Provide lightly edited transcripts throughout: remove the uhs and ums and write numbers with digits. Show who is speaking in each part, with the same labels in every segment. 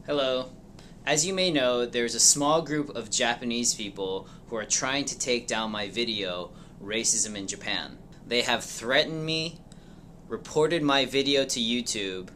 Speaker 1: Hello. As you may know, there's a small group of Japanese people who are trying to take down my video, Racism in Japan. They have threatened me, reported my video to YouTube,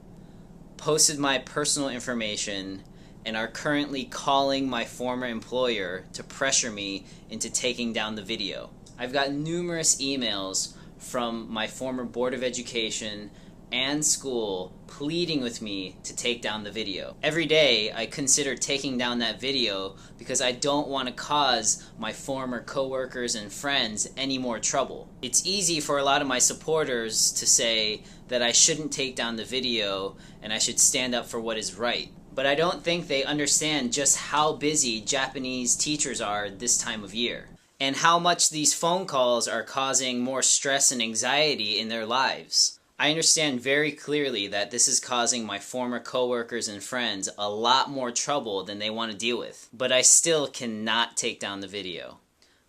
Speaker 1: posted my personal information, and are currently calling my former employer to pressure me into taking down the video. I've got numerous emails from my former Board of Education and school pleading with me to take down the video. Every day I consider taking down that video because I don't want to cause my former coworkers and friends any more trouble. It's easy for a lot of my supporters to say that I shouldn't take down the video and I should stand up for what is right. But I don't think they understand just how busy Japanese teachers are this time of year, and how much these phone calls are causing more stress and anxiety in their lives. I understand very clearly that this is causing my former coworkers and friends a lot more trouble than they want to deal with, but I still cannot take down the video.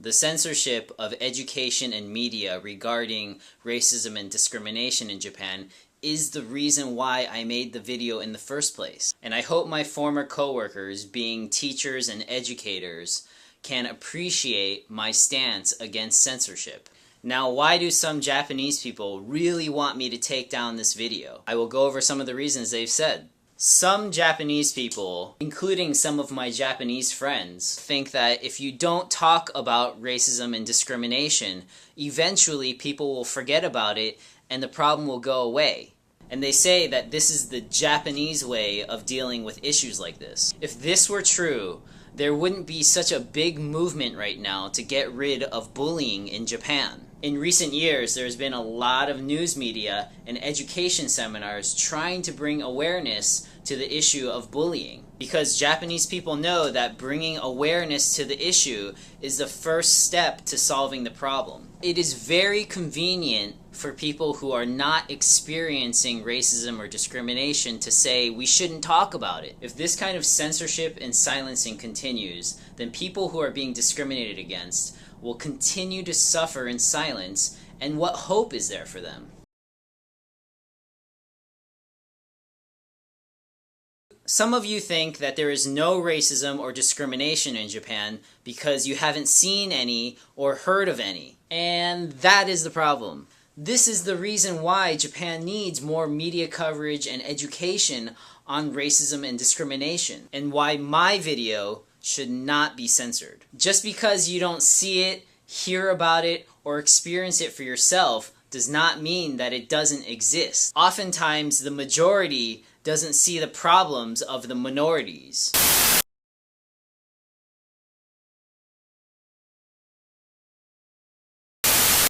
Speaker 1: The censorship of education and media regarding racism and discrimination in Japan is the reason why I made the video in the first place. And I hope my former coworkers, being teachers and educators, can appreciate my stance against censorship. Now, why do some Japanese people really want me to take down this video? I will go over some of the reasons they've said. Some Japanese people, including some of my Japanese friends, think that if you don't talk about racism and discrimination, eventually people will forget about it and the problem will go away. And they say that this is the Japanese way of dealing with issues like this. If this were true, there wouldn't be such a big movement right now to get rid of bullying in Japan. In recent years, there's been a lot of news media and education seminars trying to bring awareness to the issue of bullying, because Japanese people know that bringing awareness to the issue is the first step to solving the problem. It is very convenient for people who are not experiencing racism or discrimination to say we shouldn't talk about it. If this kind of censorship and silencing continues, then people who are being discriminated against will continue to suffer in silence, and what hope is there for them? Some of you think that there is no racism or discrimination in Japan because you haven't seen any or heard of any. And that is the problem. This is the reason why Japan needs more media coverage and education on racism and discrimination, and why my video should not be censored. Just because you don't see it, hear about it, or experience it for yourself does not mean that it doesn't exist. Oftentimes, the majority doesn't see the problems of the minorities.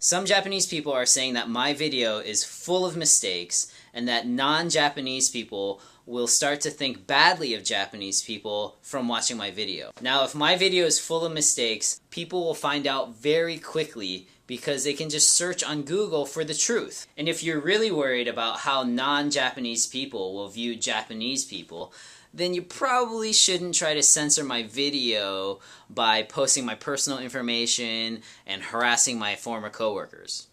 Speaker 1: Some Japanese people are saying that my video is full of mistakes and that non-Japanese people will start to think badly of Japanese people from watching my video. Now, if my video is full of mistakes, people will find out very quickly because they can just search on Google for the truth. And if you're really worried about how non-Japanese people will view Japanese people, then you probably shouldn't try to censor my video by posting my personal information and harassing my former coworkers.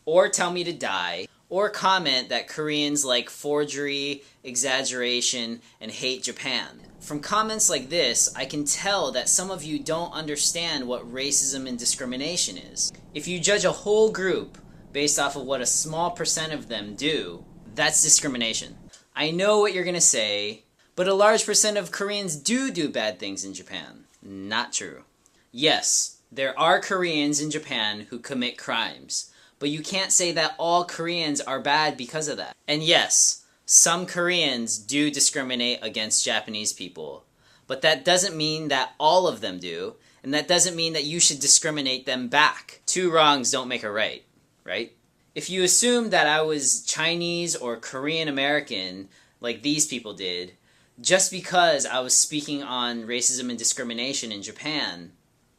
Speaker 1: Or tell me to die, or comment that Koreans like forgery, exaggeration, and hate Japan. From comments like this, I can tell that some of you don't understand what racism and discrimination is. If you judge a whole group based off of what a small percent of them do, that's discrimination. I know what you're gonna say, but a large percent of Koreans do bad things in Japan. Not true. Yes, there are Koreans in Japan who commit crimes, but you can't say that all Koreans are bad because of that. And yes, some Koreans do discriminate against Japanese people, but that doesn't mean that all of them do, and that doesn't mean that you should discriminate them back. Two wrongs don't make a right, right? If you assume that I was Chinese or Korean American, like these people did, just because I was speaking on racism and discrimination in Japan,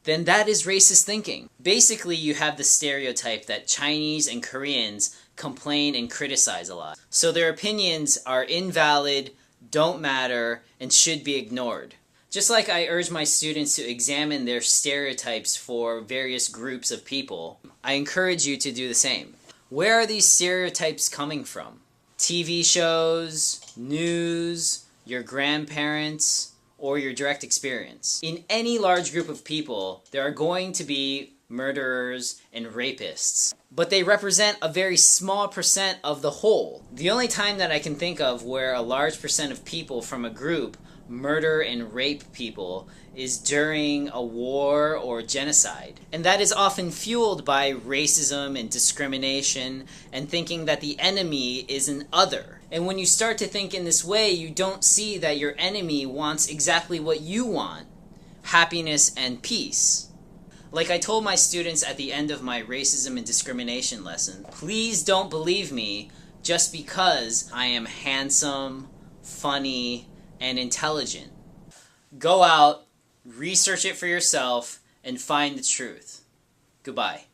Speaker 1: then that is racist thinking. Basically, you have the stereotype that Chinese and Koreans complain and criticize a lot. So their opinions are invalid, don't matter, and should be ignored. Just like I urge my students to examine their stereotypes for various groups of people, I encourage you to do the same. Where are these stereotypes coming from? TV shows, news, your grandparents, or your direct experience. In any large group of people, there are going to be murderers and rapists, but they represent a very small percent of the whole. The only time that I can think of where a large percent of people from a group murder and rape people is during a war or genocide. And that is often fueled by racism and discrimination and thinking that the enemy is an other. And when you start to think in this way, you don't see that your enemy wants exactly what you want: happiness and peace. Like I told my students at the end of my racism and discrimination lesson, please don't believe me just because I am handsome, funny, and intelligent. Go out, research it for yourself, and find the truth. Goodbye.